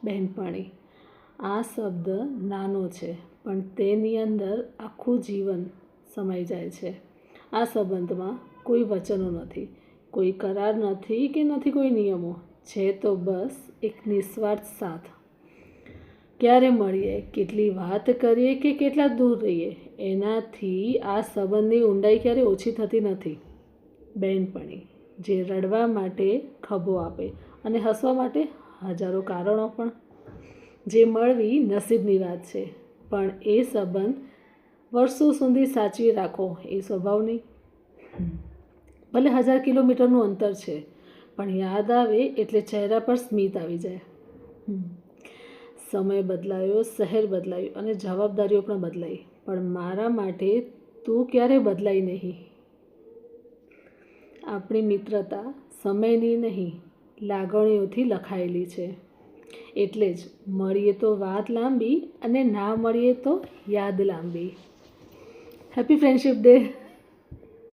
બહેનપણી આ શબ્દ નાનો છે પણ તેની અંદર આખું જીવન સમાઈ જાય છે. આ સંબંધમાં કોઈ વચનો નથી, કોઈ કરાર નથી કે નથી કોઈ નિયમો, છે તો બસ એક નિસ્વાર્થ સાથ. ક્યારે મળીએ, કેટલી વાત કરીએ કે કેટલા દૂર રહીએ, એનાથી આ સંબંધની ઊંડાઈ ક્યારે ઓછી થતી નથી. બહેનપણી જે રડવા માટે ખભો આપે અને હસવા માટે હજારો કારણો પણ. જે મળવી નસીબની વાત છે પણ એ સંબંધ વર્ષો સુધી સાચવી રાખો એ સ્વભાવ નહીં. ભલે 1000 કિલોમીટરનું અંતર છે પણ યાદ આવે એટલે ચહેરા પર સ્મિત આવી જાય. સમય બદલાયો, શહેર બદલાયું અને જવાબદારીઓ પણ બદલાઈ, પણ મારા માટે તું ક્યારે બદલાઈ નહીં. આપણી મિત્રતા સમયની નહીં, લાગણીઓથી લખાયેલી છે. એટલે જ મળીએ તો વાત લાંબી અને ના મળીએ તો યાદ લાંબી. Happy friendship day.